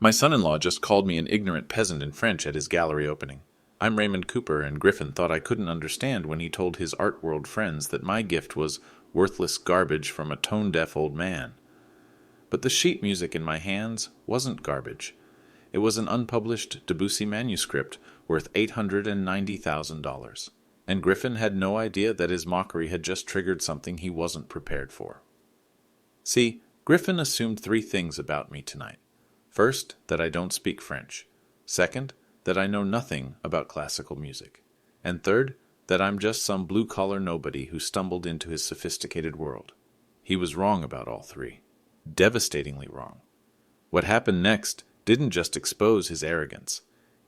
My son-in-law just called me an ignorant peasant in French at his gallery opening. I'm Raymond Cooper, and Griffin thought I couldn't understand when he told his art world friends that my gift was worthless garbage from a tone-deaf old man. But the sheet music in my hands wasn't garbage. It was an unpublished Debussy manuscript worth $890,000. And Griffin had no idea that his mockery had just triggered something he wasn't prepared for. See, Griffin assumed three things about me tonight. First, that I don't speak French. Second, that I know nothing about classical music. And third, that I'm just some blue-collar nobody who stumbled into his sophisticated world. He was wrong about all three. Devastatingly wrong. What happened next didn't just expose his arrogance.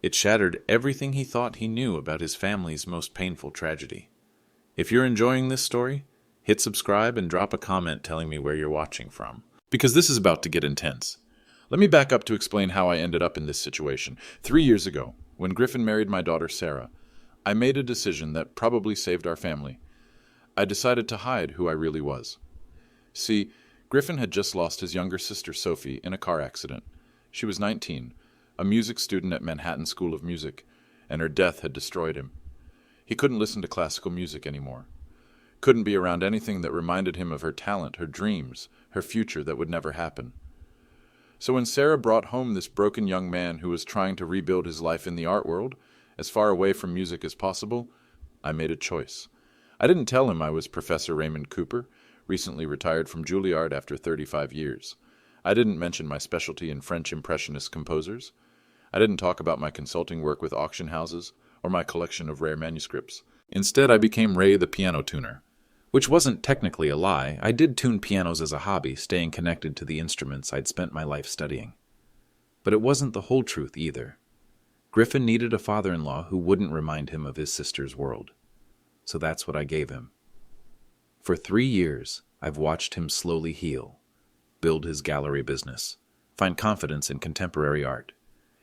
It shattered everything he thought he knew about his family's most painful tragedy. If you're enjoying this story, hit subscribe and drop a comment telling me where you're watching from, because this is about to get intense. Let me back up to explain how I ended up in this situation. 3 years ago, when Griffin married my daughter Sarah, I made a decision that probably saved our family. I decided to hide who I really was. See, Griffin had just lost his younger sister Sophie in a car accident. She was 19, a music student at Manhattan School of Music, and her death had destroyed him. He couldn't listen to classical music anymore. Couldn't be around anything that reminded him of her talent, her dreams, her future that would never happen. So when Sarah brought home this broken young man who was trying to rebuild his life in the art world, as far away from music as possible, I made a choice. I didn't tell him I was Professor Raymond Cooper, recently retired from Juilliard after 35 years. I didn't mention my specialty in French Impressionist composers. I didn't talk about my consulting work with auction houses or my collection of rare manuscripts. Instead, I became Ray the piano tuner. Which wasn't technically a lie. I did tune pianos as a hobby, staying connected to the instruments I'd spent my life studying. But it wasn't the whole truth either. Griffin needed a father-in-law who wouldn't remind him of his sister's world. So that's what I gave him. For 3 years, I've watched him slowly heal, build his gallery business, find confidence in contemporary art,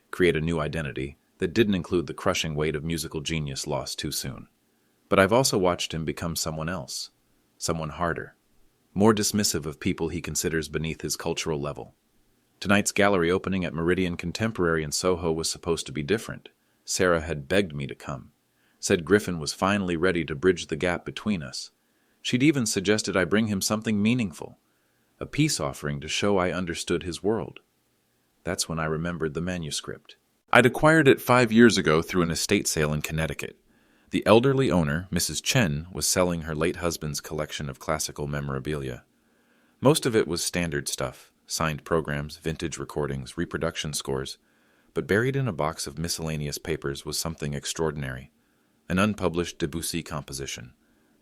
create a new identity that didn't include the crushing weight of musical genius lost too soon. But I've also watched him become someone else. Someone harder, more dismissive of people he considers beneath his cultural level. Tonight's gallery opening at Meridian Contemporary in Soho was supposed to be different. Sarah had begged me to come, said Griffin was finally ready to bridge the gap between us. She'd even suggested I bring him something meaningful, a peace offering to show I understood his world. That's when I remembered the manuscript. I'd acquired it 5 years ago through an estate sale in Connecticut. The elderly owner, Mrs. Chen, was selling her late husband's collection of classical memorabilia. Most of it was standard stuff, signed programs, vintage recordings, reproduction scores, but buried in a box of miscellaneous papers was something extraordinary, an unpublished Debussy composition,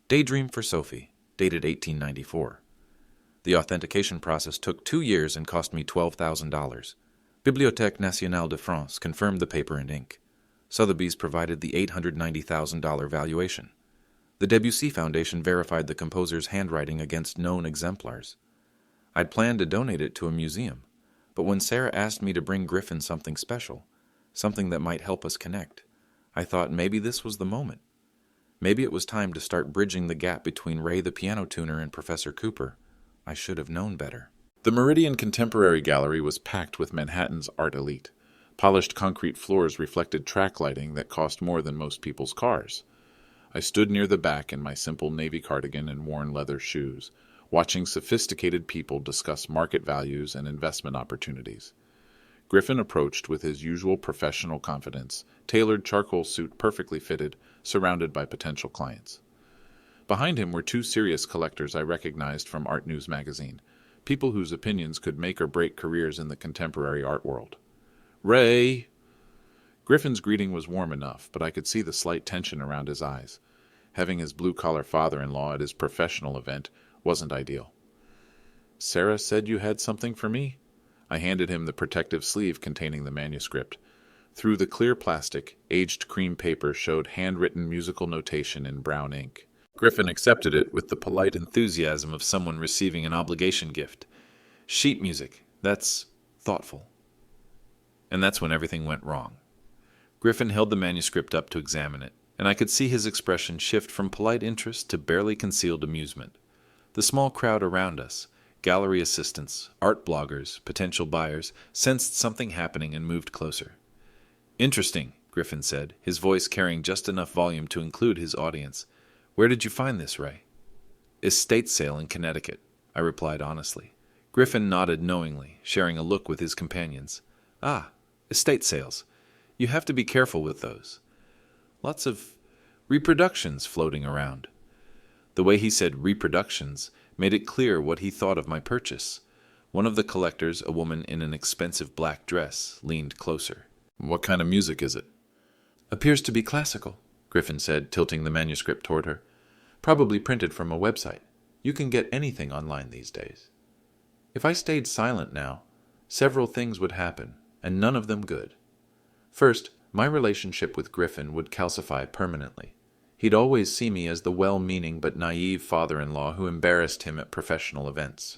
Daydream for Sophie, dated 1894. The authentication process took 2 years and cost me $12,000. Bibliothèque Nationale de France confirmed the paper and ink. Sotheby's provided the $890,000 valuation. The Debussy Foundation verified the composer's handwriting against known exemplars. I'd planned to donate it to a museum, but when Sarah asked me to bring Griffin something special, something that might help us connect, I thought maybe this was the moment. Maybe it was time to start bridging the gap between Ray the piano tuner and Professor Cooper. I should have known better. The Meridian Contemporary Gallery was packed with Manhattan's art elite. Polished concrete floors reflected track lighting that cost more than most people's cars. I stood near the back in my simple navy cardigan and worn leather shoes, watching sophisticated people discuss market values and investment opportunities. Griffin approached with his usual professional confidence, tailored charcoal suit perfectly fitted, surrounded by potential clients. Behind him were 2 serious collectors I recognized from Art News magazine, people whose opinions could make or break careers in the contemporary art world. Ray! Griffin's greeting was warm enough, but I could see the slight tension around his eyes. Having his blue-collar father-in-law at his professional event wasn't ideal. Sarah said you had something for me? I handed him the protective sleeve containing the manuscript. Through the clear plastic, aged cream paper showed handwritten musical notation in brown ink. Griffin accepted it with the polite enthusiasm of someone receiving an obligation gift. Sheet music, that's thoughtful. And that's when everything went wrong. Griffin held the manuscript up to examine it, and I could see his expression shift from polite interest to barely concealed amusement. The small crowd around us, Gallery assistants, art bloggers, potential buyers sensed something happening and moved closer. "Interesting," Griffin said, his voice carrying just enough volume to include his audience. "Where did you find this, Ray?" "Estate sale in Connecticut," I replied honestly. Griffin nodded knowingly, sharing a look with his companions. "Ah, estate sales. You have to be careful with those. Lots of reproductions floating around." The way he said reproductions made it clear what he thought of my purchase. One of the collectors, a woman in an expensive black dress, leaned closer. "What kind of music is it?" "Appears to be classical," Griffin said, tilting the manuscript toward her. "Probably printed from a website. You can get anything online these days." If I stayed silent now, several things would happen, and none of them good. First, my relationship with Griffin would calcify permanently. He'd always see me as the well-meaning but naive father-in-law who embarrassed him at professional events.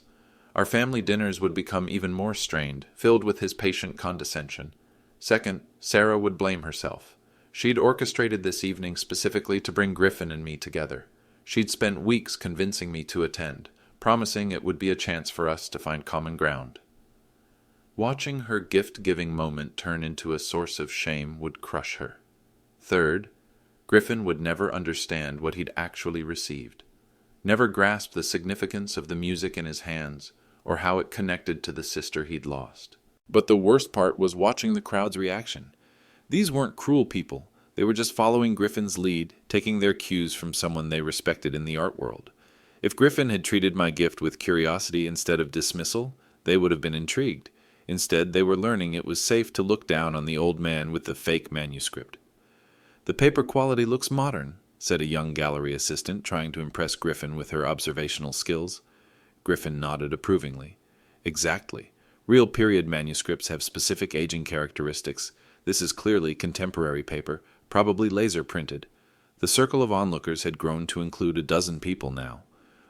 Our family dinners would become even more strained, filled with his patient condescension. Second, Sarah would blame herself. She'd orchestrated this evening specifically to bring Griffin and me together. She'd spent weeks convincing me to attend, promising it would be a chance for us to find common ground. Watching her gift-giving moment turn into a source of shame would crush her. Third, Griffin would never understand what he'd actually received, never grasp the significance of the music in his hands or how it connected to the sister he'd lost. But the worst part was watching the crowd's reaction. These weren't cruel people. They were just following Griffin's lead, taking their cues from someone they respected in the art world. If Griffin had treated my gift with curiosity instead of dismissal, they would have been intrigued. Instead, they were learning it was safe to look down on the old man with the fake manuscript. "The paper quality looks modern," said a young gallery assistant, trying to impress Griffin with her observational skills. Griffin nodded approvingly. "Exactly. Real period manuscripts have specific aging characteristics. This is clearly contemporary paper, probably laser printed." The circle of onlookers had grown to include a dozen people now.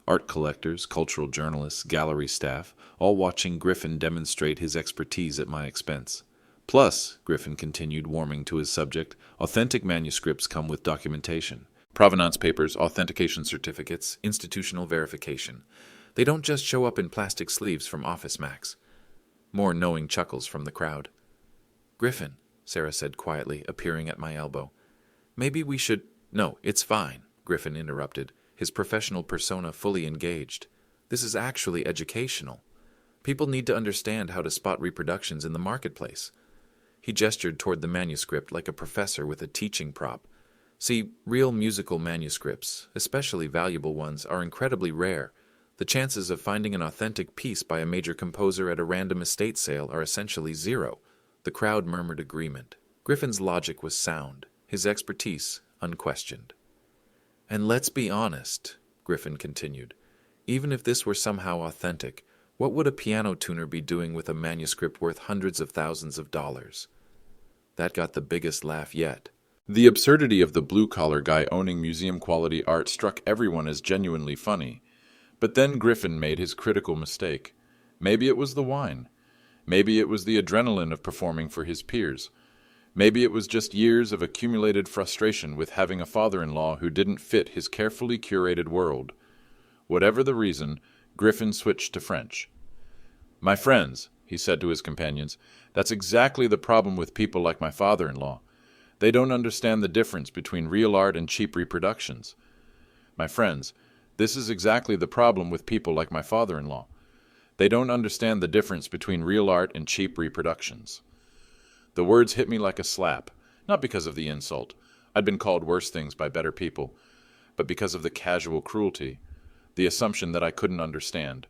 Art collectors, cultural journalists, gallery staff, all watching Griffin demonstrate his expertise at my expense. Plus, Griffin continued, warming to his subject, authentic manuscripts come with documentation. Provenance papers, authentication certificates, institutional verification. They don't just show up in plastic sleeves from Office Max. More knowing chuckles from the crowd. "Griffin," Sarah said quietly, appearing at my elbow. "Maybe we should—" "No, it's fine," Griffin interrupted, his professional persona fully engaged. "This is actually educational. People need to understand how to spot reproductions in the marketplace." He gestured toward the manuscript like a professor with a teaching prop. "See, real musical manuscripts, especially valuable ones, are incredibly rare. The chances of finding an authentic piece by a major composer at a random estate sale are essentially zero." The crowd murmured agreement. Griffin's logic was sound, his expertise unquestioned. "And let's be honest," Griffin continued, "even if this were somehow authentic, what would a piano tuner be doing with a manuscript worth hundreds of thousands of dollars?" That got the biggest laugh yet. The absurdity of the blue-collar guy owning museum-quality art struck everyone as genuinely funny. But then Griffin made his critical mistake. Maybe it was the wine. Maybe it was the adrenaline of performing for his peers. Maybe it was just years of accumulated frustration with having a father-in-law who didn't fit his carefully curated world. Whatever the reason, Griffin switched to French. "My friends," he said to his companions, "that's exactly the problem with people like my father-in-law. They don't understand the difference between real art and cheap reproductions. My friends, this is exactly the problem with people like my father-in-law. They don't understand the difference between real art and cheap reproductions." The words hit me like a slap, not because of the insult. I'd been called worse things by better people, but because of the casual cruelty, the assumption that I couldn't understand,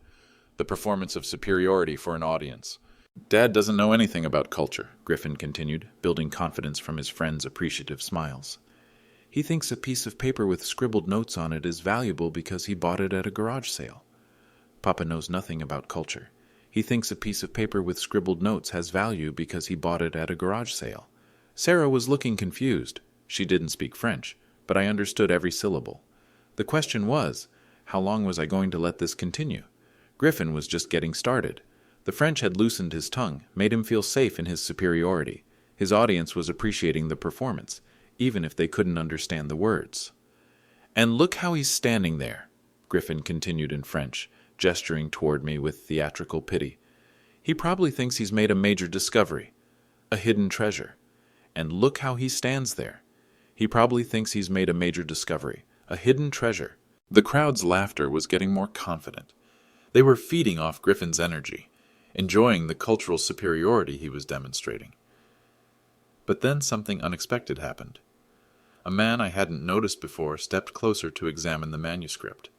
the performance of superiority for an audience. "Dad doesn't know anything about culture," Griffin continued, building confidence from his friend's appreciative smiles. "He thinks a piece of paper with scribbled notes on it is valuable because he bought it at a garage sale. Papa knows nothing about culture. He thinks a piece of paper with scribbled notes has value because he bought it at a garage sale." Sarah was looking confused. She didn't speak French, but I understood every syllable. The question was, how long was I going to let this continue? Griffin was just getting started. The French had loosened his tongue, made him feel safe in his superiority. His audience was appreciating the performance, even if they couldn't understand the words. "And look how he's standing there," Griffin continued in French, gesturing toward me with theatrical pity. "He probably thinks he's made a major discovery, a hidden treasure. And look how he stands there. He probably thinks he's made a major discovery, a hidden treasure." The crowd's laughter was getting more confident. They were feeding off Griffin's energy, enjoying the cultural superiority he was demonstrating. But then something unexpected happened. A man I hadn't noticed before stepped closer to examine the manuscript.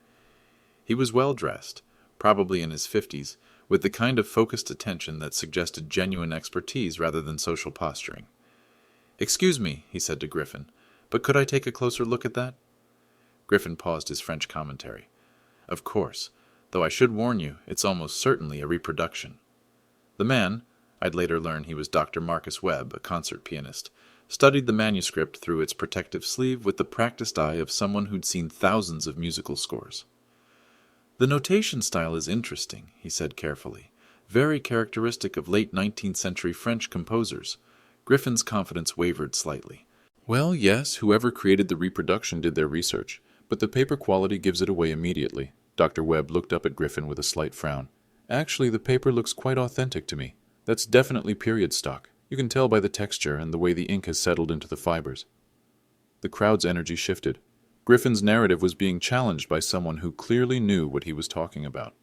He was well-dressed, probably in his 50s, with the kind of focused attention that suggested genuine expertise rather than social posturing. "Excuse me," he said to Griffin, "but could I take a closer look at that?" Griffin paused his French commentary. "Of course, though I should warn you, it's almost certainly a reproduction." The man, I'd later learn he was Dr. Marcus Webb, a concert pianist, studied the manuscript through its protective sleeve with the practiced eye of someone who'd seen thousands of musical scores. "The notation style is interesting," he said carefully, "very characteristic of late 19th century French composers." Griffin's confidence wavered slightly. "Well, yes, whoever created the reproduction did their research, but the paper quality gives it away immediately." Dr. Webb looked up at Griffin with a slight frown. "Actually, the paper looks quite authentic to me. That's definitely period stock. You can tell by the texture and the way the ink has settled into the fibers." The crowd's energy shifted. Griffin's narrative was being challenged by someone who clearly knew what he was talking about.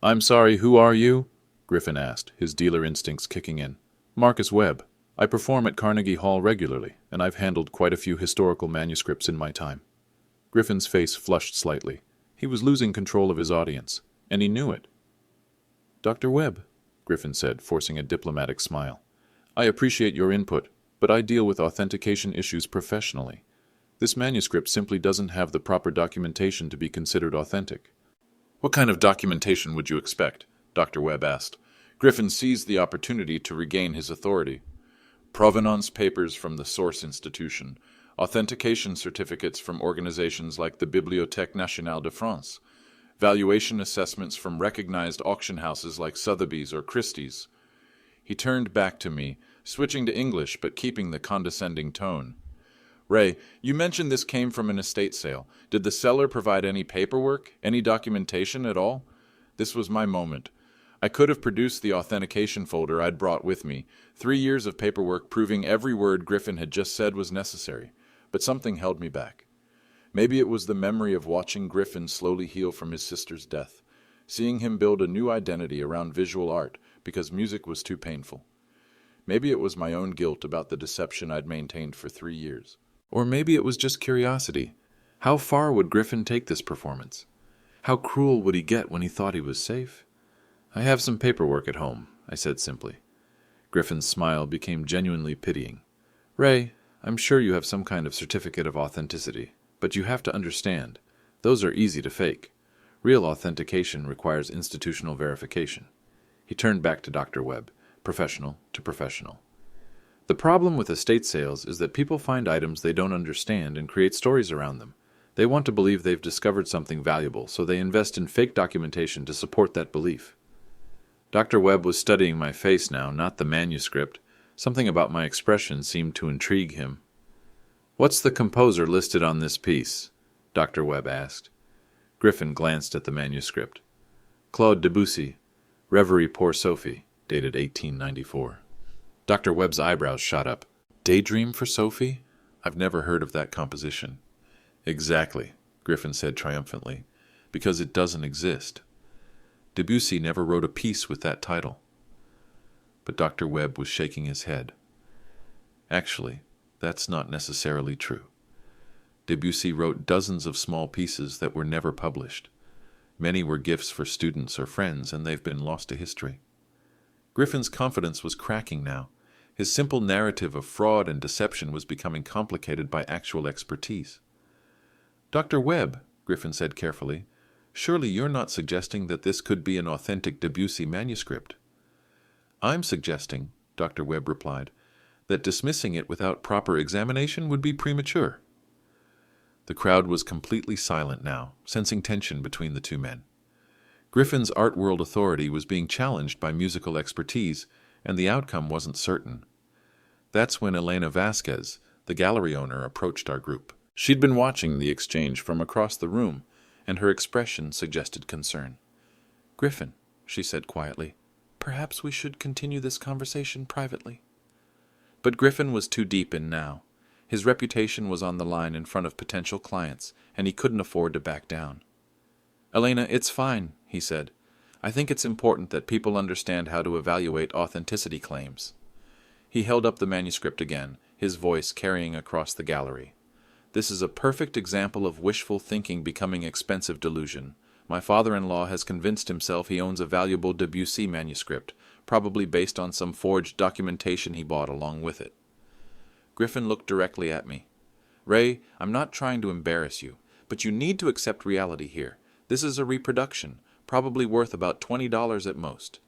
"I'm sorry, who are you?" Griffin asked, his dealer instincts kicking in. "Marcus Webb. I perform at Carnegie Hall regularly, and I've handled quite a few historical manuscripts in my time." Griffin's face flushed slightly. He was losing control of his audience, and he knew it. "Dr. Webb," Griffin said, forcing a diplomatic smile, "I appreciate your input, but I deal with authentication issues professionally. This manuscript simply doesn't have the proper documentation to be considered authentic." "What kind of documentation would you expect?" Dr. Webb asked. Griffin seized the opportunity to regain his authority. "Provenance papers from the source institution, authentication certificates from organizations like the Bibliothèque Nationale de France, valuation assessments from recognized auction houses like Sotheby's or Christie's." He turned back to me, switching to English but keeping the condescending tone. "Ray, you mentioned this came from an estate sale. Did the seller provide any paperwork, any documentation at all?" This was my moment. I could have produced the authentication folder I'd brought with me, 3 years of paperwork proving every word Griffin had just said was necessary, but something held me back. Maybe it was the memory of watching Griffin slowly heal from his sister's death, seeing him build a new identity around visual art because music was too painful. Maybe it was my own guilt about the deception I'd maintained for 3 years. Or maybe it was just curiosity. How far would Griffin take this performance? How cruel would he get when he thought he was safe? "I have some paperwork at home," I said simply. Griffin's smile became genuinely pitying. "Ray, I'm sure you have some kind of certificate of authenticity, but you have to understand, those are easy to fake. Real authentication requires institutional verification." He turned back to Dr. Webb, professional to professional. "The problem with estate sales is that people find items they don't understand and create stories around them. They want to believe they've discovered something valuable, so they invest in fake documentation to support that belief." Dr. Webb was studying my face now, not the manuscript. Something about my expression seemed to intrigue him. "What's the composer listed on this piece?" Dr. Webb asked. Griffin glanced at the manuscript. "Claude Debussy, Reverie pour Sophie, dated 1894. Dr. Webb's eyebrows shot up. "Daydream for Sophie? I've never heard of that composition." "Exactly," Griffin said triumphantly, "because it doesn't exist. Debussy never wrote a piece with that title." But Dr. Webb was shaking his head. "Actually, that's not necessarily true. Debussy wrote dozens of small pieces that were never published. Many were gifts for students or friends, and they've been lost to history." Griffin's confidence was cracking now. His simple narrative of fraud and deception was becoming complicated by actual expertise. "Dr. Webb," Griffin said carefully, "surely you're not suggesting that this could be an authentic Debussy manuscript?" "I'm suggesting," Dr. Webb replied, "that dismissing it without proper examination would be premature." The crowd was completely silent now, sensing tension between the two men. Griffin's art world authority was being challenged by musical expertise, and the outcome wasn't certain. That's when Elena Vasquez, the gallery owner, approached our group. She'd been watching the exchange from across the room, and her expression suggested concern. "Griffin," she said quietly, "perhaps we should continue this conversation privately." But Griffin was too deep in now. His reputation was on the line in front of potential clients, and he couldn't afford to back down. "Elena, it's fine," he said. "I think it's important that people understand how to evaluate authenticity claims." He held up the manuscript again, his voice carrying across the gallery. "This is a perfect example of wishful thinking becoming expensive delusion. My father-in-law has convinced himself he owns a valuable Debussy manuscript, probably based on some forged documentation he bought along with it." Griffin looked directly at me. "Ray, I'm not trying to embarrass you, but you need to accept reality here. This is a reproduction, probably worth about $20 at most."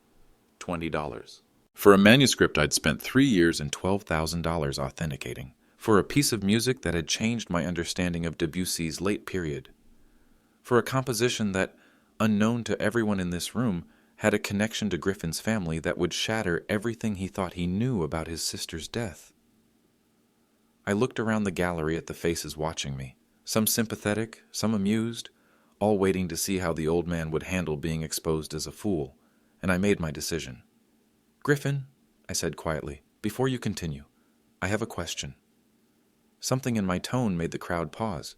$20. For a manuscript I'd spent 3 years and $12,000 authenticating. For a piece of music that had changed my understanding of Debussy's late period. For a composition that, unknown to everyone in this room, had a connection to Griffin's family that would shatter everything he thought he knew about his sister's death. I looked around the gallery at the faces watching me, some sympathetic, some amused, all waiting to see how the old man would handle being exposed as a fool, and I made my decision. "Griffin," I said quietly, "before you continue, I have a question." Something in my tone made the crowd pause.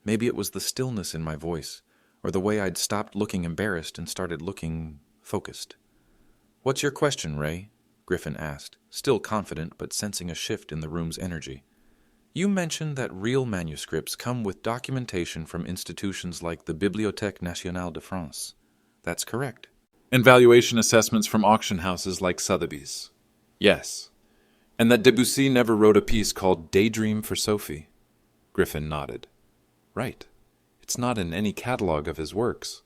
Maybe it was the stillness in my voice, or the way I'd stopped looking embarrassed and started looking focused. "What's your question, Ray?" Griffin asked, still confident but sensing a shift in the room's energy. "You mentioned that real manuscripts come with documentation from institutions like the Bibliothèque Nationale de France. That's correct." "And valuation assessments from auction houses like Sotheby's." "Yes. And that Debussy never wrote a piece called Daydream for Sophie." Griffin nodded. "Right. It's not in any catalog of his works."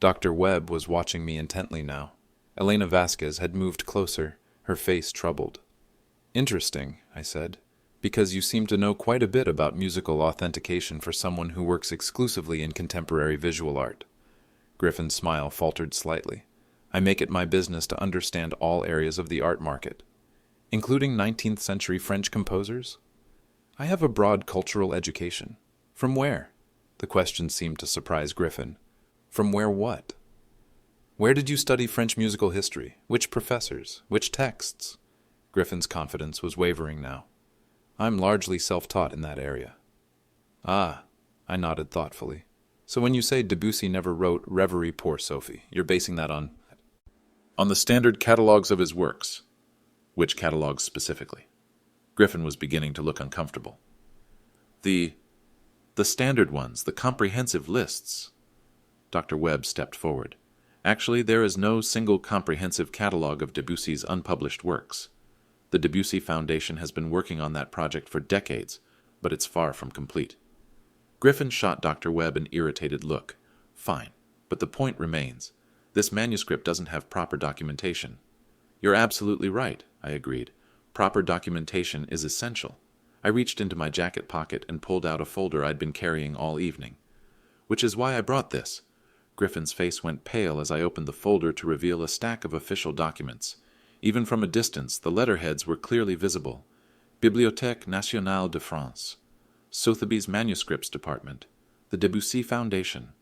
Dr. Webb was watching me intently now. Elena Vasquez had moved closer, her face troubled. "Interesting," I said, "because you seem to know quite a bit about musical authentication for someone who works exclusively in contemporary visual art." Griffin's smile faltered slightly. "I make it my business to understand all areas of the art market, including 19th century French composers. I have a broad cultural education." "From where?" The question seemed to surprise Griffin. "From where what?" "Where did you study French musical history? Which professors? Which texts?" Griffin's confidence was wavering now. "I'm largely self-taught in that area." "Ah," I nodded thoughtfully. "So when you say Debussy never wrote Reverie pour Sophie, you're basing that on the standard catalogs of his works." "Which catalogs specifically?" Griffin was beginning to look uncomfortable. The standard ones, the comprehensive lists." Dr. Webb stepped forward. "Actually, there is no single comprehensive catalog of Debussy's unpublished works. The Debussy Foundation has been working on that project for decades, but it's far from complete." Griffin shot Dr. Webb an irritated look. "Fine, but the point remains. This manuscript doesn't have proper documentation." "You're absolutely right," I agreed. "Proper documentation is essential." I reached into my jacket pocket and pulled out a folder I'd been carrying all evening. "Which is why I brought this." Griffin's face went pale as I opened the folder to reveal a stack of official documents. Even from a distance, the letterheads were clearly visible. Bibliothèque Nationale de France, Sotheby's Manuscripts Department, the Debussy Foundation.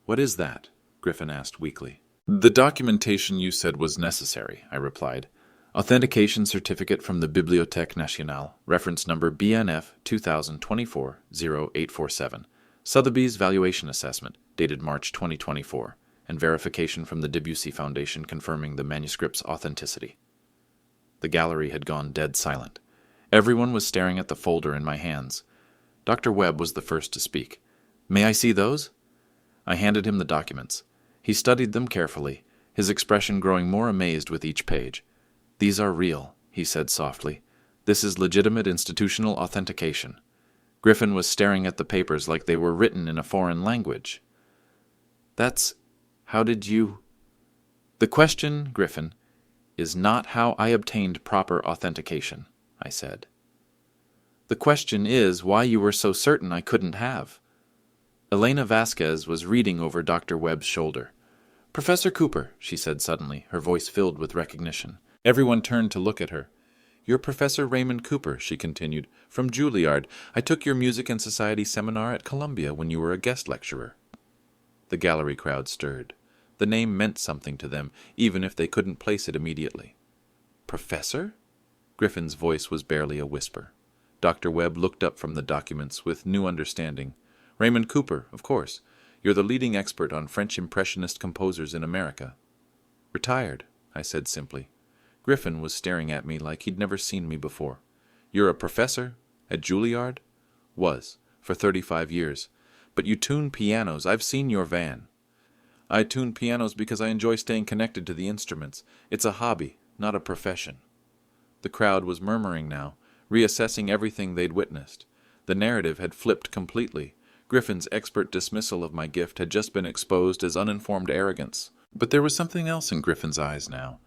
"What is that?" Griffin asked weakly. "The documentation you said was necessary," I replied. "Authentication certificate from the Bibliothèque Nationale, reference number BNF 2024-0847. Sotheby's valuation assessment, dated March 2024, and verification from the Debussy Foundation confirming the manuscript's authenticity." The gallery had gone dead silent. Everyone was staring at the folder in my hands. Dr. Webb was the first to speak. "May I see those?" I handed him the documents. He studied them carefully, his expression growing more amazed with each page. "These are real," he said softly. "This is legitimate institutional authentication." Griffin was staring at the papers like they were written in a foreign language. How did you—" "The question, Griffin, is not how I obtained proper authentication," I said. "The question is why you were so certain I couldn't have." Elena Vasquez was reading over Dr. Webb's shoulder. "Professor Cooper," she said suddenly, her voice filled with recognition. Everyone turned to look at her. "You're Professor Raymond Cooper," she continued, "from Juilliard. I took your Music and Society seminar at Columbia when you were a guest lecturer." The gallery crowd stirred. The name meant something to them, even if they couldn't place it immediately. Professor? Griffin's voice was barely a whisper. Dr. Webb looked up from the documents with new understanding. Raymond Cooper, of course. You're the leading expert on French Impressionist composers in America. Retired, I said simply. Griffin was staring at me like he'd never seen me before. You're a professor? At Juilliard? Was, for 35 years. But you tune pianos. I've seen your van. I tune pianos because I enjoy staying connected to the instruments. It's a hobby, not a profession. The crowd was murmuring now, reassessing everything they'd witnessed. The narrative had flipped completely. Griffin's expert dismissal of my gift had just been exposed as uninformed arrogance. But there was something else in Griffin's eyes now.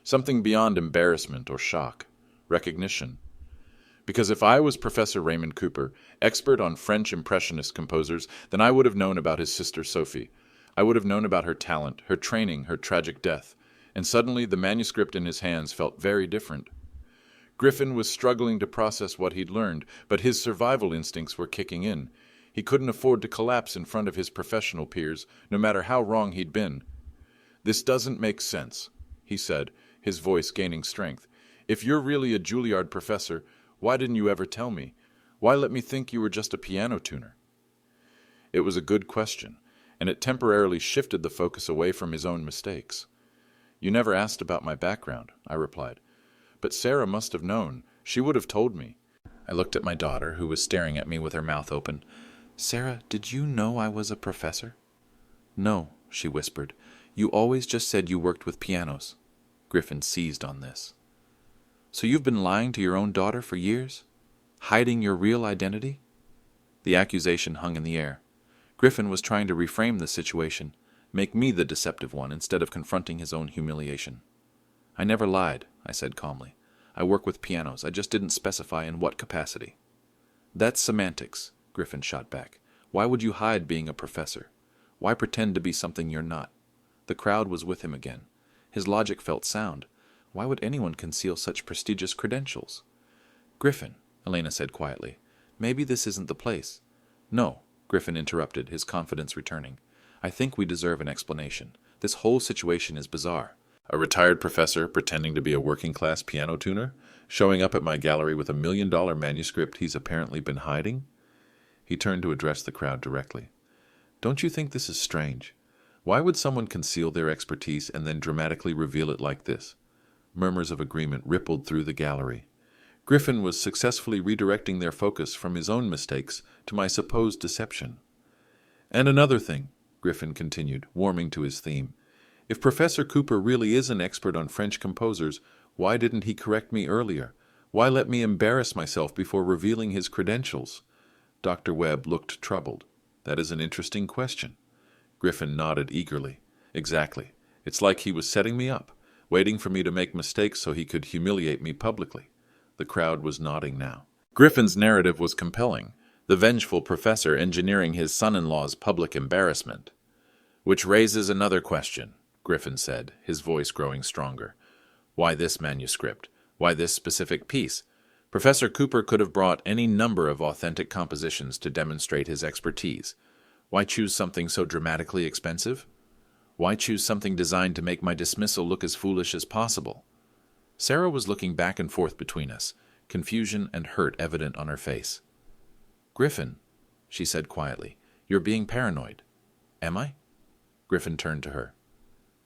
Something beyond embarrassment or shock. Recognition. Because if I was Professor Raymond Cooper, expert on French Impressionist composers, then I would have known about his sister Sophie. I would have known about her talent, her training, her tragic death. And suddenly the manuscript in his hands felt very different. Griffin was struggling to process what he'd learned, but his survival instincts were kicking in. He couldn't afford to collapse in front of his professional peers, no matter how wrong he'd been. This doesn't make sense, he said, his voice gaining strength. If you're really a Juilliard professor, why didn't you ever tell me? Why let me think you were just a piano tuner? It was a good question, and it temporarily shifted the focus away from his own mistakes. You never asked about my background, I replied. But Sarah must have known. She would have told me. I looked at my daughter, who was staring at me with her mouth open. Sarah, did you know I was a professor? No, she whispered. You always just said you worked with pianos. Griffin seized on this. So you've been lying to your own daughter for years? Hiding your real identity? The accusation hung in the air. Griffin was trying to reframe the situation, make me the deceptive one instead of confronting his own humiliation. I never lied, I said calmly. I work with pianos. I just didn't specify in what capacity. That's semantics, Griffin shot back. Why would you hide being a professor? Why pretend to be something you're not? The crowd was with him again. His logic felt sound. Why would anyone conceal such prestigious credentials? Griffin, Elena said quietly, maybe this isn't the place. No, Griffin interrupted, his confidence returning. I think we deserve an explanation. This whole situation is bizarre. A retired professor pretending to be a working-class piano tuner? Showing up at my gallery with $1 million manuscript he's apparently been hiding? He turned to address the crowd directly. Don't you think this is strange? Why would someone conceal their expertise and then dramatically reveal it like this? Murmurs of agreement rippled through the gallery. Griffin was successfully redirecting their focus from his own mistakes to my supposed deception. And another thing, Griffin continued, warming to his theme. If Professor Cooper really is an expert on French composers, why didn't he correct me earlier? Why let me embarrass myself before revealing his credentials? Dr. Webb looked troubled. That is an interesting question. Griffin nodded eagerly. Exactly. It's like he was setting me up, waiting for me to make mistakes so he could humiliate me publicly. The crowd was nodding now. Griffin's narrative was compelling, the vengeful professor engineering his son-in-law's public embarrassment. Which raises another question, Griffin said, his voice growing stronger. Why this manuscript? Why this specific piece? Professor Cooper could have brought any number of authentic compositions to demonstrate his expertise. Why choose something so dramatically expensive? Why choose something designed to make my dismissal look as foolish as possible? Sarah was looking back and forth between us, confusion and hurt evident on her face. Griffin, she said quietly, you're being paranoid. Am I? Griffin turned to her.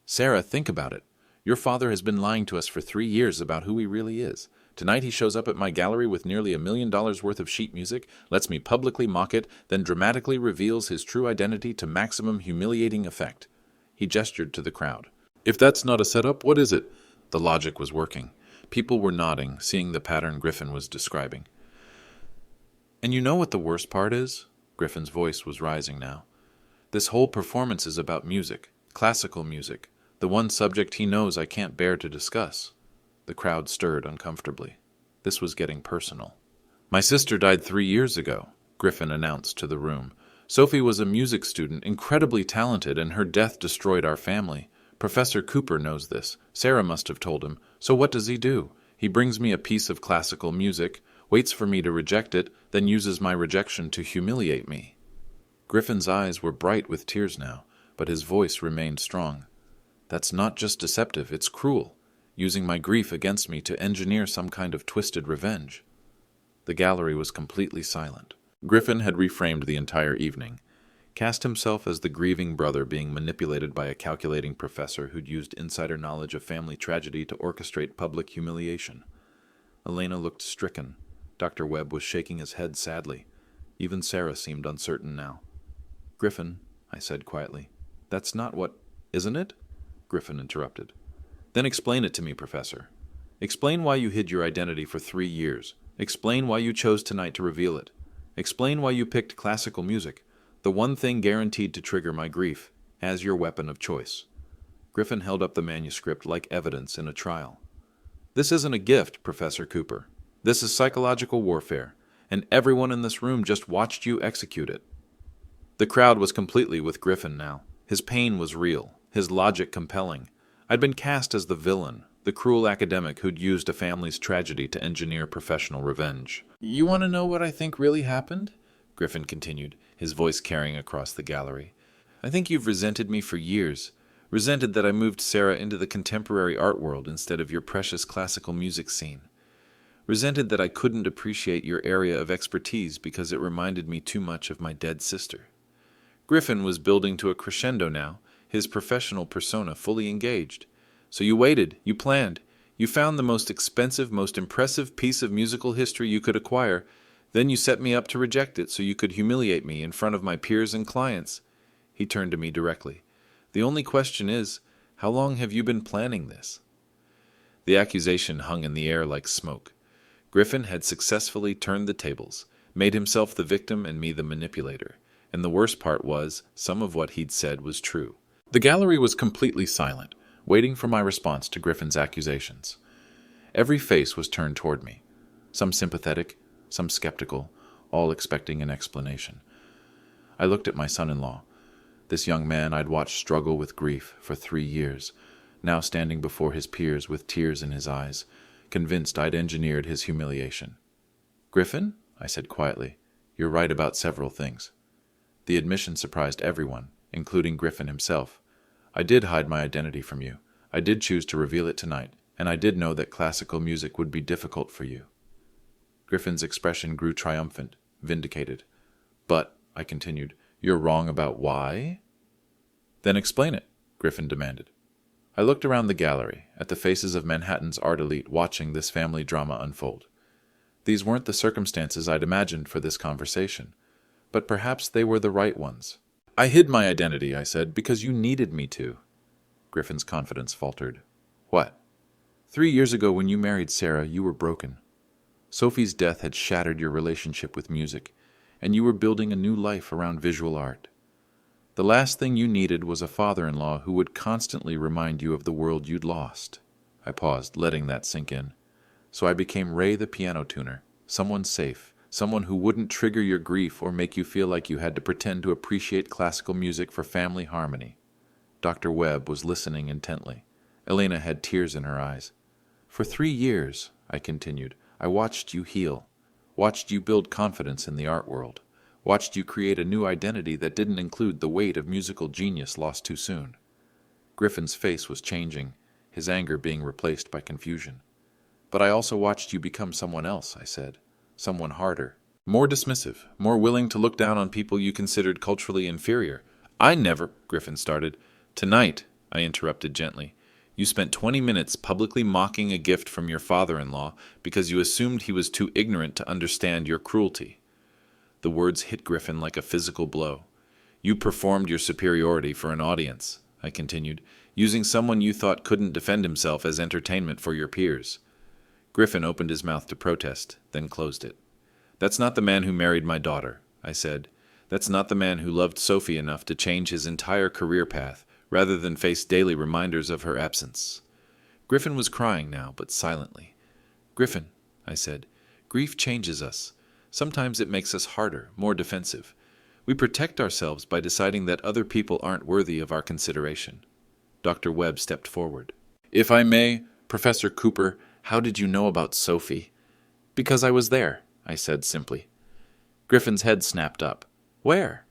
Sarah, think about it. Your father has been lying to us for 3 years about who he really is. Tonight he shows up at my gallery with nearly $1 million worth of sheet music, lets me publicly mock it, then dramatically reveals his true identity to maximum humiliating effect. He gestured to the crowd. If that's not a setup, what is it? The logic was working. People were nodding, seeing the pattern Griffin was describing. And you know what the worst part is? Griffin's voice was rising now. This whole performance is about music, classical music, the one subject he knows I can't bear to discuss. The crowd stirred uncomfortably. This was getting personal. My sister died 3 years ago, Griffin announced to the room. Sophie was a music student, incredibly talented, and her death destroyed our family. Professor Cooper knows this. Sarah must have told him. So what does he do? He brings me a piece of classical music, waits for me to reject it, then uses my rejection to humiliate me. Griffin's eyes were bright with tears now. but his voice remained strong. "That's not just deceptive, it's cruel, using my grief against me to engineer some kind of twisted revenge." The gallery was completely silent. Griffin had reframed the entire evening, cast himself as the grieving brother being manipulated by a calculating professor who'd used insider knowledge of family tragedy to orchestrate public humiliation. Elena looked stricken. Dr. Webb was shaking his head sadly. Even Sarah seemed uncertain now. "Griffin," I said quietly. "That's not what—" "Isn't it?" Griffin interrupted. "Then explain it to me, Professor. Explain why you hid your identity for 3 years. Explain why you chose tonight to reveal it. Explain why you picked classical music, the one thing guaranteed to trigger my grief, as your weapon of choice." Griffin held up the manuscript like evidence in a trial. "This isn't a gift, Professor Cooper. This is psychological warfare, and everyone in this room just watched you execute it." The crowd was completely with Griffin now. His pain was real, his logic compelling. I'd been cast as the villain, the cruel academic who'd used a family's tragedy to engineer professional revenge. "You want to know what I think really happened?" Griffin continued, his voice carrying across the gallery. "I think you've resented me for years, resented that I moved Sarah into the contemporary art world instead of your precious classical music scene. Resented that I couldn't appreciate your area of expertise because it reminded me too much of my dead sister." Griffin was building to a crescendo now, his professional persona fully engaged. "So you waited, you planned, you found the most expensive, most impressive piece of musical history you could acquire, then you set me up to reject it so you could humiliate me in front of my peers and clients." He turned to me directly. "The only question is, how long have you been planning this?" The accusation hung in the air like smoke. Griffin had successfully turned the tables, made himself the victim and me the manipulator, and the worst part was, some of what he'd said was true. The gallery was completely silent, waiting for my response to Griffin's accusations. Every face was turned toward me, some sympathetic, some skeptical, all expecting an explanation. I looked at my son-in-law, this young man I'd watched struggle with grief for 3 years, now standing before his peers with tears in his eyes, convinced I'd engineered his humiliation. "Griffin," I said quietly, "you're right about several things." The admission surprised everyone, including Griffin himself. "I did hide my identity from you. I did choose to reveal it tonight, and I did know that classical music would be difficult for you." Griffin's expression grew triumphant, vindicated. "But," I continued, "you're wrong about why?" "Then explain it," Griffin demanded. I looked around the gallery, at the faces of Manhattan's art elite watching this family drama unfold. These weren't the circumstances I'd imagined for this conversation, but perhaps they were the right ones. "I hid my identity," I said, "because you needed me to." Griffin's confidence faltered. "What?" 3 years ago when you married Sarah, you were broken. Sophie's death had shattered your relationship with music, and you were building a new life around visual art. The last thing you needed was a father-in-law who would constantly remind you of the world you'd lost. I paused, letting that sink in. So I became Ray the piano tuner, someone safe, someone who wouldn't trigger your grief or make you feel like you had to pretend to appreciate classical music for family harmony. Dr. Webb was listening intently. Elena had tears in her eyes. "For 3 years," I continued, "I watched you heal, watched you build confidence in the art world, watched you create a new identity that didn't include the weight of musical genius lost too soon." Griffin's face was changing, his anger being replaced by confusion. "But I also watched you become someone else," I said. "Someone harder, more dismissive, more willing to look down on people you considered culturally inferior." "I never," Griffin started. "Tonight," I interrupted gently, "you spent 20 minutes publicly mocking a gift from your father-in-law because you assumed he was too ignorant to understand your cruelty." The words hit Griffin like a physical blow. "You performed your superiority for an audience," I continued, "using someone you thought couldn't defend himself as entertainment for your peers." Griffin opened his mouth to protest, then closed it. "That's not the man who married my daughter," I said. "That's not the man who loved Sophie enough to change his entire career path, rather than face daily reminders of her absence." Griffin was crying now, but silently. "Griffin," I said, "grief changes us. Sometimes it makes us harder, more defensive. We protect ourselves by deciding that other people aren't worthy of our consideration." Dr. Webb stepped forward. "If I may, Professor Cooper, how did you know about Sophie?" "Because I was there," I said simply. Griffin's head snapped up. "Where?"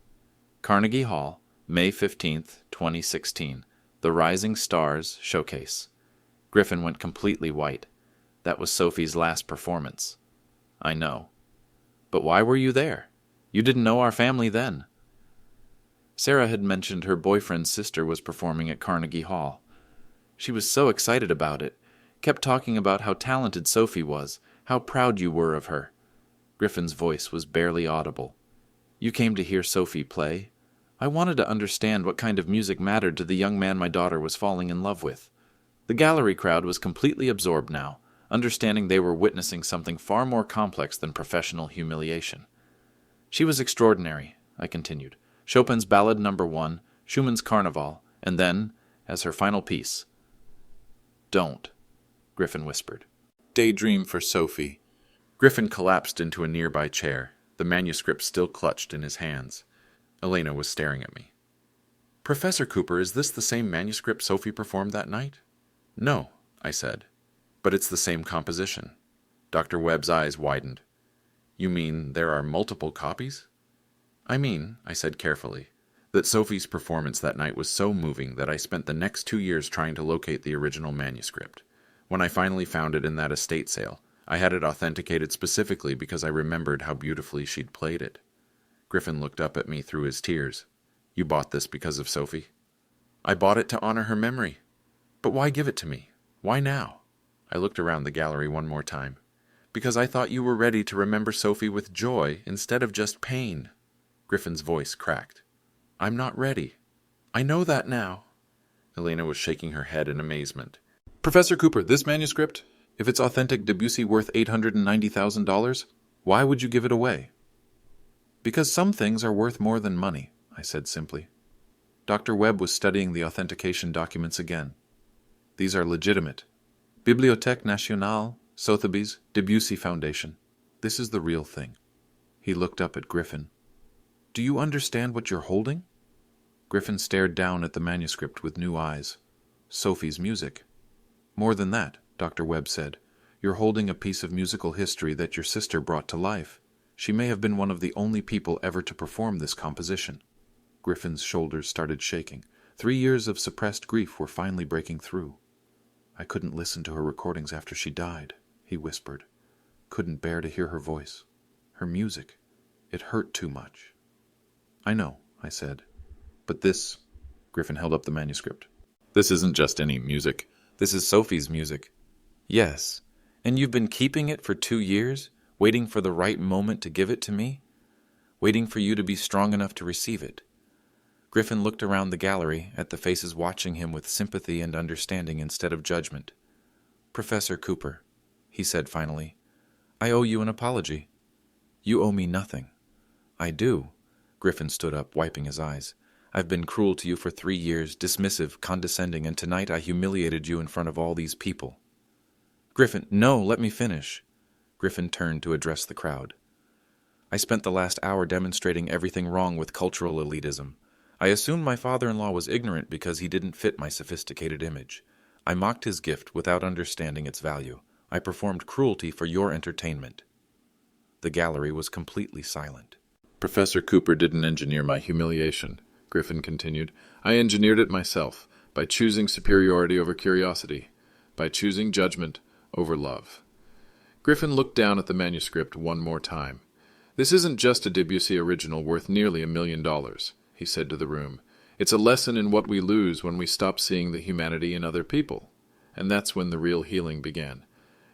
"Carnegie Hall. May 15th, 2016. The Rising Stars Showcase. Griffin went completely white. That was Sophie's last performance. I know. But why were you there? You didn't know our family then. Sarah had mentioned her boyfriend's sister was performing at Carnegie Hall. She was so excited about it, kept talking about how talented Sophie was, how proud you were of her. Griffin's voice was barely audible. You came to hear Sophie play? I wanted to understand what kind of music mattered to the young man my daughter was falling in love with. The gallery crowd was completely absorbed now, understanding they were witnessing something far more complex than professional humiliation. She was extraordinary, I continued. Chopin's Ballad No. 1, Schumann's Carnival, and then, as her final piece, Don't, Griffin whispered. Daydream for Sophie. Griffin collapsed into a nearby chair, the manuscript still clutched in his hands. Elena was staring at me. Professor Cooper, is this the same manuscript Sophie performed that night? No, I said, but it's the same composition. Dr. Webb's eyes widened. You mean there are multiple copies? I mean, I said carefully, that Sophie's performance that night was so moving that I spent the next 2 years trying to locate the original manuscript. When I finally found it in that estate sale, I had it authenticated specifically because I remembered how beautifully she'd played it. Griffin looked up at me through his tears. You bought this because of Sophie? I bought it to honor her memory. But why give it to me? Why now? I looked around the gallery one more time. Because I thought you were ready to remember Sophie with joy instead of just pain. Griffin's voice cracked. I'm not ready. I know that now. Elena was shaking her head in amazement. Professor Cooper, this manuscript, if it's authentic Debussy worth $890,000, why would you give it away? Because some things are worth more than money, I said simply. Dr. Webb was studying the authentication documents again. These are legitimate. Bibliothèque Nationale, Sotheby's, Debussy Foundation. This is the real thing. He looked up at Griffin. Do you understand what you're holding? Griffin stared down at the manuscript with new eyes. Sophie's music. More than that, Dr. Webb said. You're holding a piece of musical history that your sister brought to life. She may have been one of the only people ever to perform this composition. Griffin's shoulders started shaking. 3 years of suppressed grief were finally breaking through. I couldn't listen to her recordings after she died, he whispered. Couldn't bear to hear her voice. Her music. It hurt too much. I know, I said. But this... Griffin held up the manuscript. This isn't just any music. This is Sophie's music. Yes. And you've been keeping it for 2 years, waiting for the right moment to give it to me? Waiting for you to be strong enough to receive it. Griffin looked around the gallery at the faces watching him with sympathy and understanding instead of judgment. Professor Cooper, he said finally, I owe you an apology. You owe me nothing. I do. Griffin stood up, wiping his eyes. I've been cruel to you for 3 years, dismissive, condescending, and tonight I humiliated you in front of all these people. Griffin, no, let me finish. Griffin turned to address the crowd. I spent the last hour demonstrating everything wrong with cultural elitism. I assumed my father-in-law was ignorant because he didn't fit my sophisticated image. I mocked his gift without understanding its value. I performed cruelty for your entertainment. The gallery was completely silent. Professor Cooper didn't engineer my humiliation, Griffin continued. I engineered it myself, by choosing superiority over curiosity, by choosing judgment over love. Griffin looked down at the manuscript one more time. This isn't just a Debussy original worth nearly $1 million, he said to the room. It's a lesson in what we lose when we stop seeing the humanity in other people. And that's when the real healing began.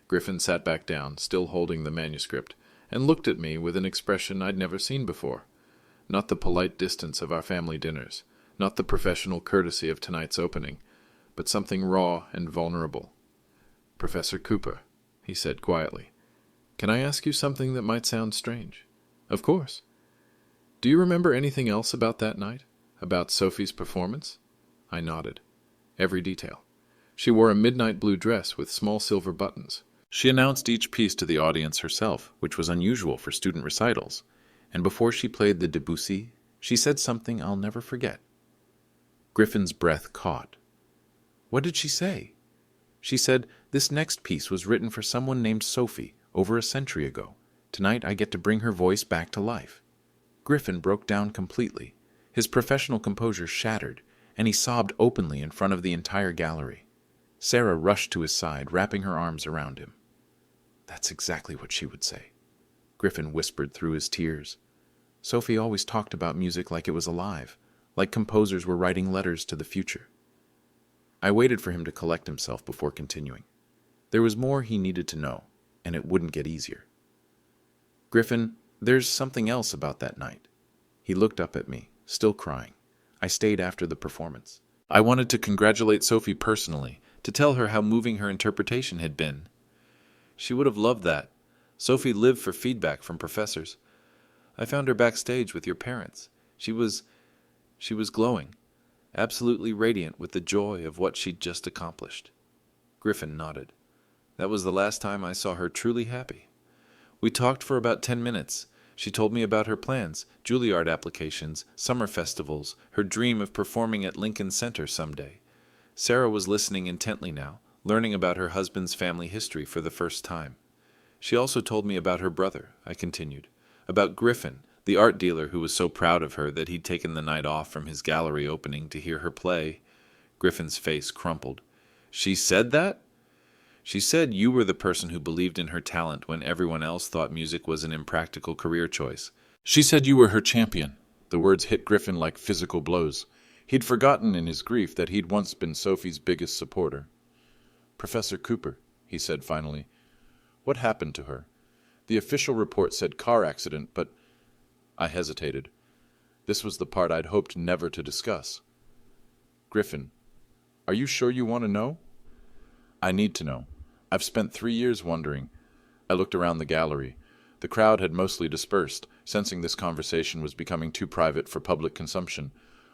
Griffin sat back down, still holding the manuscript, and looked at me with an expression I'd never seen before. Not the polite distance of our family dinners, not the professional courtesy of tonight's opening, but something raw and vulnerable. Professor Cooper, he said quietly, can I ask you something that might sound strange? Of course. Do you remember anything else about that night? About Sophie's performance? I nodded. Every detail. She wore a midnight blue dress with small silver buttons. She announced each piece to the audience herself, which was unusual for student recitals. And before she played the Debussy, she said something I'll never forget. Griffin's breath caught. What did she say? She said, this next piece was written for someone named Sophie over a century ago. Tonight I get to bring her voice back to life. Griffin broke down completely. His professional composure shattered, and he sobbed openly in front of the entire gallery. Sarah rushed to his side, wrapping her arms around him. "That's exactly what she would say," Griffin whispered through his tears. "Sophie always talked about music like it was alive, like composers were writing letters to the future." I waited for him to collect himself before continuing. There was more he needed to know, and it wouldn't get easier. "Griffin, there's something else about that night." He looked up at me, still crying. I stayed after the performance. I wanted to congratulate Sophie personally, to tell her how moving her interpretation had been. She would have loved that. Sophie lived for feedback from professors. I found her backstage with your parents. She was glowing, absolutely radiant with the joy of what she'd just accomplished. Griffin nodded. That was the last time I saw her truly happy. We talked for about 10 minutes. She told me about her plans, Juilliard applications, summer festivals, her dream of performing at Lincoln Center someday. Sarah was listening intently now, learning about her husband's family history for the first time. She also told me about her brother, I continued, about Griffin, the art dealer who was so proud of her that he'd taken the night off from his gallery opening to hear her play. Griffin's face crumpled. She said that? She said you were the person who believed in her talent when everyone else thought music was an impractical career choice. She said you were her champion. The words hit Griffin like physical blows. He'd forgotten in his grief that he'd once been Sophie's biggest supporter. "Professor Cooper," he said finally, "what happened to her? The official report said car accident, but—" I hesitated. This was the part I'd hoped never to discuss. "Griffin, are you sure you want to know?" "I need to know. I've spent 3 years wondering." I looked around the gallery. The crowd had mostly dispersed, sensing this conversation was becoming too private for public consumption.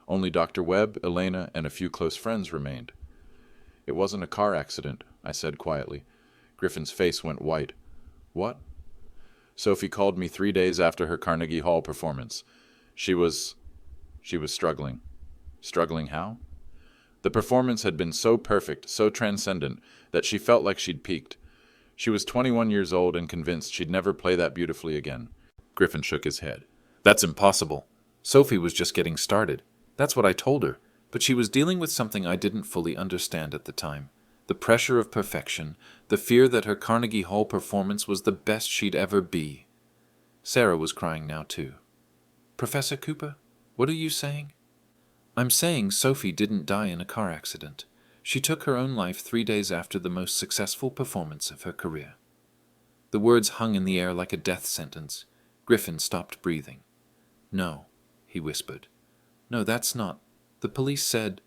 Only Dr. Webb, Elena, and a few close friends remained. "It wasn't a car accident," I said quietly. Griffin's face went white. "What?" "Sophie called me 3 days after her Carnegie Hall performance. She was struggling." "Struggling how?" "The performance had been so perfect, so transcendent, that she felt like she'd peaked. She was 21 years old and convinced she'd never play that beautifully again." Griffin shook his head. "That's impossible. Sophie was just getting started. That's what I told her. But she was dealing with something I didn't fully understand at the time. The pressure of perfection, the fear that her Carnegie Hall performance was the best she'd ever be." Sarah was crying now too. "Professor Cooper, what are you saying?" "I'm saying Sophie didn't die in a car accident. She took her own life 3 days after the most successful performance of her career." The words hung in the air like a death sentence. Griffin stopped breathing. "No," he whispered. "No, that's not. The police said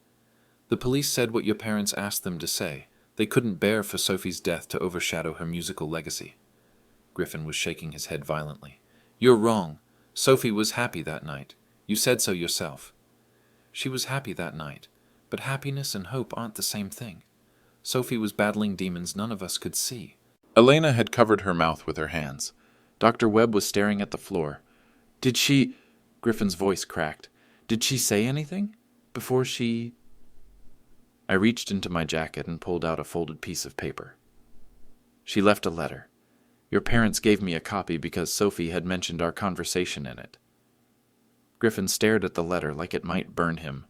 what your parents asked them to say. They couldn't bear for Sophie's death to overshadow her musical legacy." Griffin was shaking his head violently. "You're wrong. Sophie was happy that night. You said so yourself." "She was happy that night, but happiness and hope aren't the same thing. Sophie was battling demons none of us could see." Elena had covered her mouth with her hands. Dr. Webb was staring at the floor. "Did she—" Griffin's voice cracked. "Did she say anything? Before she—" I reached into my jacket and pulled out a folded piece of paper. "She left a letter. Your parents gave me a copy because Sophie had mentioned our conversation in it." Griffin stared at the letter like it might burn him.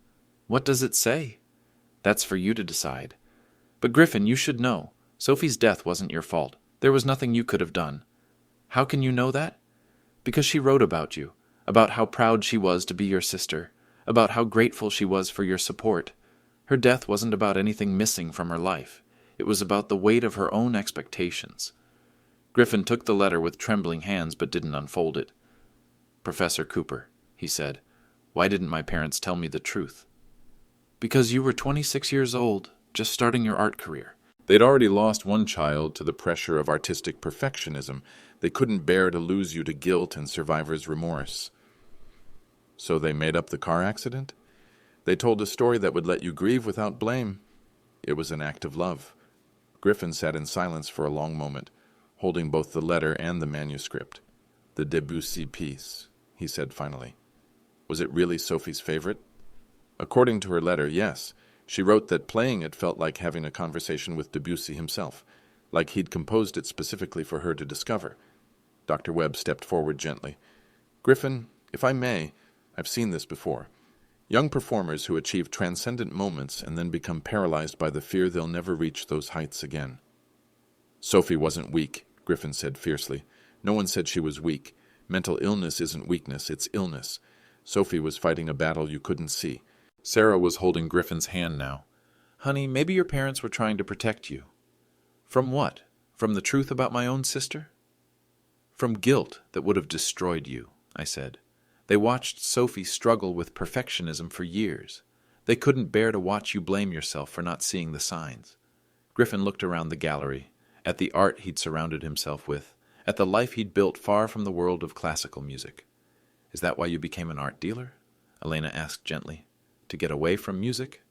"What does it say?" "That's for you to decide. But Griffin, you should know. Sophie's death wasn't your fault. There was nothing you could have done." "How can you know that?" "Because she wrote about you, about how proud she was to be your sister, about how grateful she was for your support. Her death wasn't about anything missing from her life. It was about the weight of her own expectations." Griffin took the letter with trembling hands but didn't unfold it. "Professor Cooper," he said, "why didn't my parents tell me the truth?" "Because you were 26 years old, just starting your art career." They'd already lost one child to the pressure of artistic perfectionism. They couldn't bear to lose you to guilt and survivor's remorse. "So they made up the car accident? They told a story that would let you grieve without blame. It was an act of love." Griffin sat in silence for a long moment, holding both the letter and the manuscript. "The Debussy piece," he said finally. "Was it really Sophie's favorite?" "According to her letter, yes. She wrote that playing it felt like having a conversation with Debussy himself, like he'd composed it specifically for her to discover." Dr. Webb stepped forward gently. "Griffin, if I may, I've seen this before. Young performers who achieve transcendent moments and then become paralyzed by the fear they'll never reach those heights again. Sophie wasn't weak, Griffin said fiercely. No one said she was weak. Mental illness isn't weakness, it's illness. Sophie was fighting a battle you couldn't see. Sarah was holding Griffin's hand now. Honey, maybe your parents were trying to protect you. From what? From the truth about my own sister? From guilt that would have destroyed you, I said. They watched Sophie struggle with perfectionism for years. They couldn't bear to watch you blame yourself for not seeing the signs. Griffin looked around the gallery, at the art he'd surrounded himself with, at the life he'd built far from the world of classical music. Is that why you became an art dealer? Elena asked gently. To get away from music?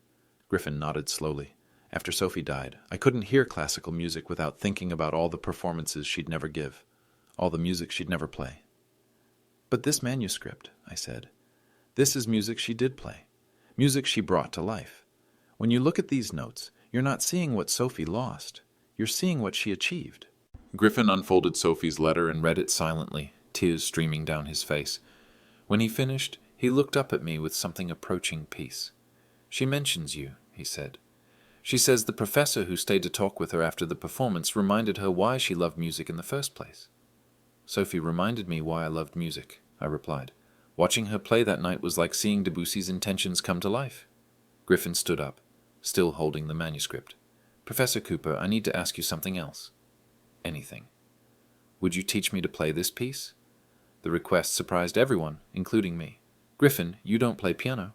Griffin nodded slowly. After Sophie died, I couldn't hear classical music without thinking about all the performances she'd never give, all the music she'd never play. But this manuscript, I said, this is music she did play, music she brought to life. When you look at these notes, you're not seeing what Sophie lost. You're seeing what she achieved. Griffin unfolded Sophie's letter and read it silently, tears streaming down his face. When he finished, he looked up at me with something approaching peace. She mentions you, he said. She says the professor who stayed to talk with her after the performance reminded her why she loved music in the first place. Sophie reminded me why I loved music, I replied. Watching her play that night was like seeing Debussy's intentions come to life. Griffin stood up, still holding the manuscript. Professor Cooper, I need to ask you something else. Anything. Would you teach me to play this piece? The request surprised everyone, including me. Griffin, you don't play piano.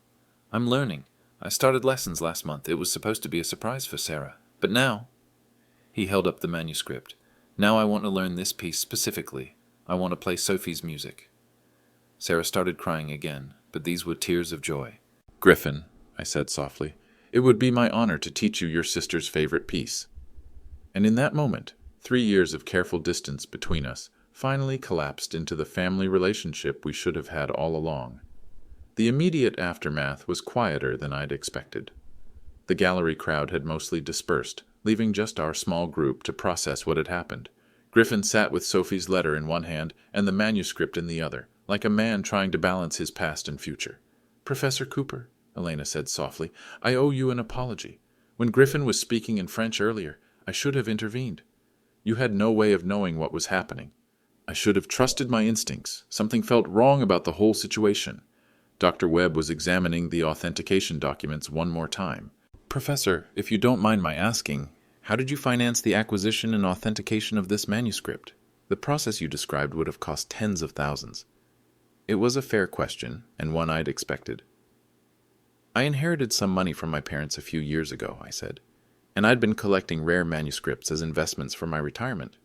I'm learning. I started lessons last month. It was supposed to be a surprise for Sarah. But now... He held up the manuscript. Now I want to learn this piece specifically. I want to play Sophie's music. Sarah started crying again, but these were tears of joy. Griffin, I said softly, it would be my honor to teach you your sister's favorite piece. And in that moment, 3 years of careful distance between us finally collapsed into the family relationship we should have had all along. The immediate aftermath was quieter than I'd expected. The gallery crowd had mostly dispersed, leaving just our small group to process what had happened. Griffin sat with Sophie's letter in one hand and the manuscript in the other, like a man trying to balance his past and future. Professor Cooper, Elena said softly, I owe you an apology. When Griffin was speaking in French earlier, I should have intervened. You had no way of knowing what was happening. I should have trusted my instincts. Something felt wrong about the whole situation. Dr. Webb was examining the authentication documents one more time. Professor, if you don't mind my asking, how did you finance the acquisition and authentication of this manuscript? The process you described would have cost tens of thousands. It was a fair question, and one I'd expected. I inherited some money from my parents a few years ago, I said, and I'd been collecting rare manuscripts as investments for my retirement.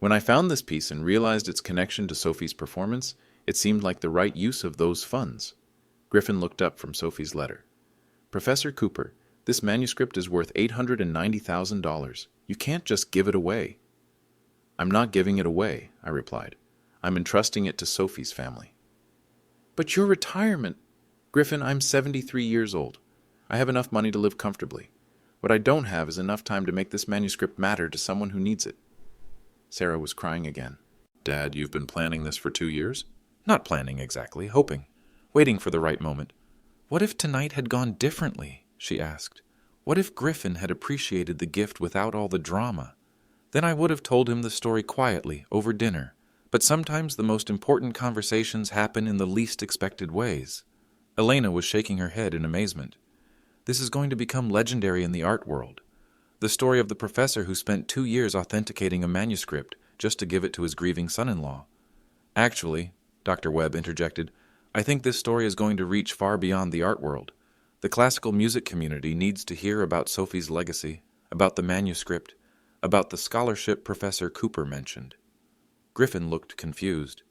When I found this piece and realized its connection to Sophie's performance, it seemed like the right use of those funds. Griffin looked up from Sophie's letter. Professor Cooper, this manuscript is worth $890,000. You can't just give it away. I'm not giving it away, I replied. I'm entrusting it to Sophie's family. But your retirement... Griffin, I'm 73 years old. I have enough money to live comfortably. What I don't have is enough time to make this manuscript matter to someone who needs it. Sarah was crying again. Dad, you've been planning this for 2 years? Not planning exactly, hoping. Waiting for the right moment. What if tonight had gone differently? She asked. What if Griffin had appreciated the gift without all the drama? Then I would have told him the story quietly, over dinner. But sometimes the most important conversations happen in the least expected ways. Elena was shaking her head in amazement. This is going to become legendary in the art world. The story of the professor who spent 2 years authenticating a manuscript just to give it to his grieving son-in-law. Actually, Dr. Webb interjected, I think this story is going to reach far beyond the art world. The classical music community needs to hear about Sophie's legacy, about the manuscript, about the scholarship Professor Cooper mentioned. Griffin looked confused.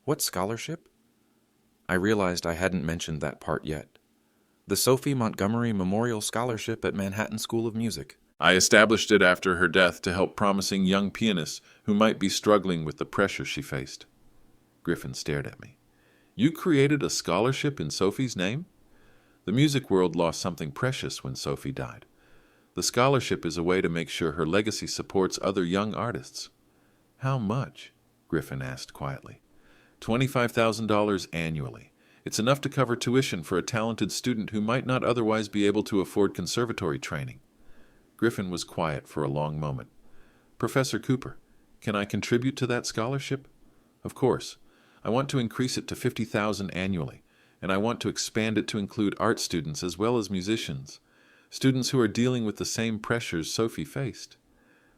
What scholarship? I realized I hadn't mentioned that part yet. The Sophie Montgomery Memorial Scholarship at Manhattan School of Music. I established it after her death to help promising young pianists who might be struggling with the pressure she faced. Griffin stared at me. You created a scholarship in Sophie's name? The music world lost something precious when Sophie died. The scholarship is a way to make sure her legacy supports other young artists. How much? Griffin asked quietly. $25,000 annually. It's enough to cover tuition for a talented student who might not otherwise be able to afford conservatory training. Griffin was quiet for a long moment. Professor Cooper, can I contribute to that scholarship? Of course. I want to increase it to $50,000 annually, and I want to expand it to include art students as well as musicians, students who are dealing with the same pressures Sophie faced.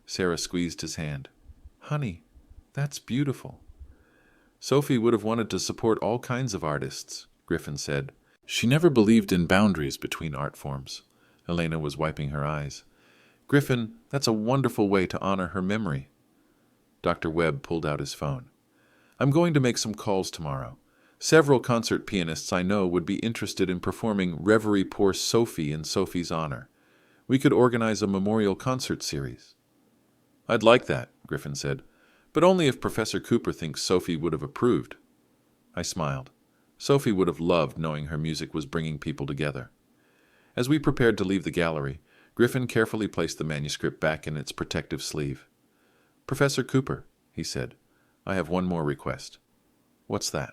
Sarah squeezed his hand. Honey, that's beautiful. Sophie would have wanted to support all kinds of artists, Griffin said. She never believed in boundaries between art forms. Elena was wiping her eyes. Griffin, that's a wonderful way to honor her memory. Dr. Webb pulled out his phone. I'm going to make some calls tomorrow. Several concert pianists I know would be interested in performing Reverie Pour Sophie in Sophie's honor. We could organize a memorial concert series. I'd like that, Griffin said, but only if Professor Cooper thinks Sophie would have approved. I smiled. Sophie would have loved knowing her music was bringing people together. As we prepared to leave the gallery, Griffin carefully placed the manuscript back in its protective sleeve. Professor Cooper, he said, I have one more request. What's that?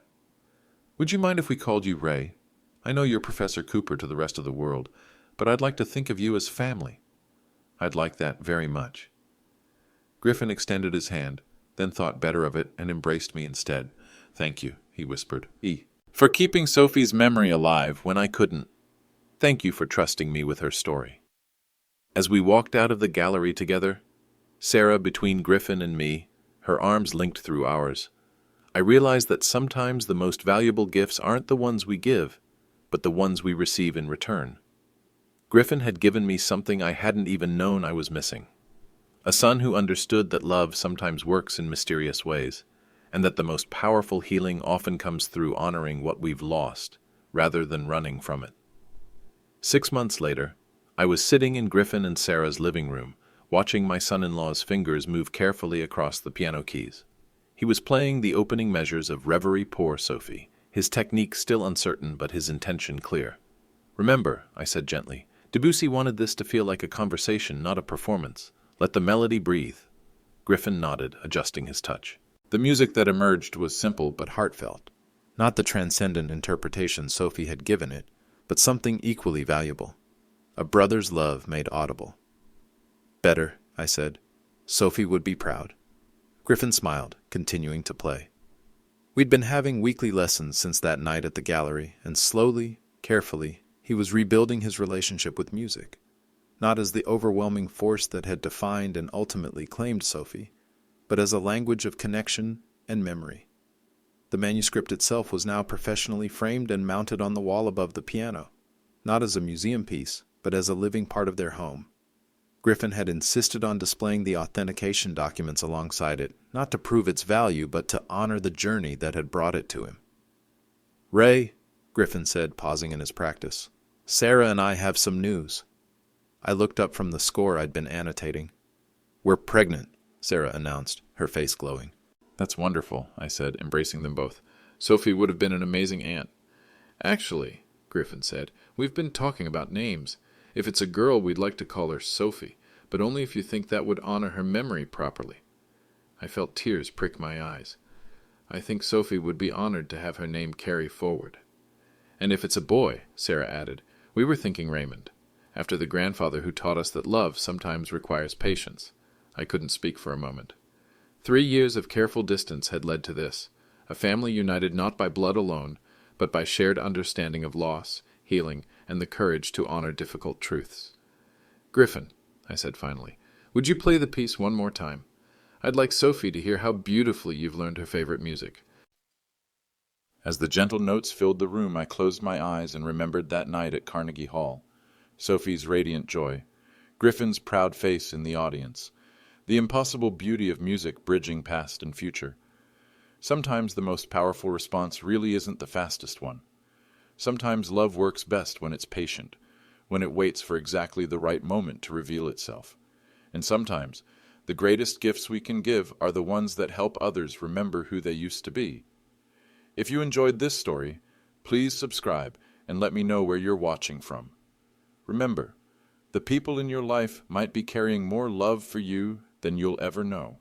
Would you mind if we called you Ray? I know you're Professor Cooper to the rest of the world, but I'd like to think of you as family. I'd like that very much. Griffin extended his hand, then thought better of it and embraced me instead. Thank you, he whispered. For keeping Sophie's memory alive when I couldn't. Thank you for trusting me with her story. As we walked out of the gallery together, Sarah between Griffin and me, her arms linked through ours, I realized that sometimes the most valuable gifts aren't the ones we give, but the ones we receive in return. Griffin had given me something I hadn't even known I was missing. A son who understood that love sometimes works in mysterious ways, and that the most powerful healing often comes through honoring what we've lost, rather than running from it. 6 months later, I was sitting in Griffin and Sarah's living room, watching my son-in-law's fingers move carefully across the piano keys. He was playing the opening measures of Reverie Pour Sophie, his technique still uncertain but his intention clear. Remember, I said gently, Debussy wanted this to feel like a conversation, not a performance. Let the melody breathe. Griffin nodded, adjusting his touch. The music that emerged was simple but heartfelt. Not the transcendent interpretation Sophie had given it, but something equally valuable. A brother's love made audible. Better, I said. Sophie would be proud. Griffin smiled, continuing to play. We'd been having weekly lessons since that night at the gallery, and slowly, carefully, he was rebuilding his relationship with music. Not as the overwhelming force that had defined and ultimately claimed Sophie, but as a language of connection and memory. The manuscript itself was now professionally framed and mounted on the wall above the piano, not as a museum piece, but as a living part of their home. Griffin had insisted on displaying the authentication documents alongside it, not to prove its value, but to honor the journey that had brought it to him. Ray, Griffin said, pausing in his practice, Sarah and I have some news. I looked up from the score I'd been annotating. We're pregnant, Sarah announced, her face glowing. That's wonderful, I said, embracing them both. Sophie would have been an amazing aunt. Actually, Griffin said, we've been talking about names. If it's a girl, we'd like to call her Sophie, but only if you think that would honor her memory properly. I felt tears prick my eyes. I think Sophie would be honored to have her name carry forward. And if it's a boy, Sarah added, we were thinking Raymond, after the grandfather who taught us that love sometimes requires patience. I couldn't speak for a moment. 3 years of careful distance had led to this, a family united not by blood alone, but by shared understanding of loss, healing, and the courage to honor difficult truths. Griffin, I said finally, would you play the piece one more time? I'd like Sophie to hear how beautifully you've learned her favorite music. As the gentle notes filled the room, I closed my eyes and remembered that night at Carnegie Hall. Sophie's radiant joy, Griffin's proud face in the audience, the impossible beauty of music bridging past and future. Sometimes the most powerful response really isn't the fastest one. Sometimes love works best when it's patient, when it waits for exactly the right moment to reveal itself. And sometimes the greatest gifts we can give are the ones that help others remember who they used to be. If you enjoyed this story, please subscribe and let me know where you're watching from. Remember, the people in your life might be carrying more love for you than you'll ever know.